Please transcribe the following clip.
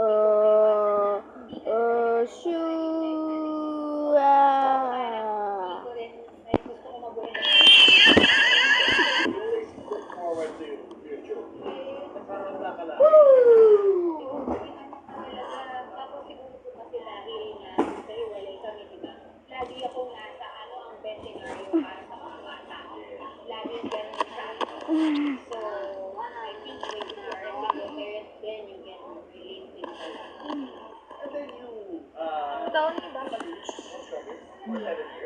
Shoo, Forward to your future. Wala ka lang. Tapos siguro po kasi dahil na naghiwalay kami, diba? Lagi akong nasa ang best scenario para sa mga bata. Lagi ganun sa So, I think when you are a single parent, then you can relate with her. And then you, Taon niyo ba? 6 years or 7 years.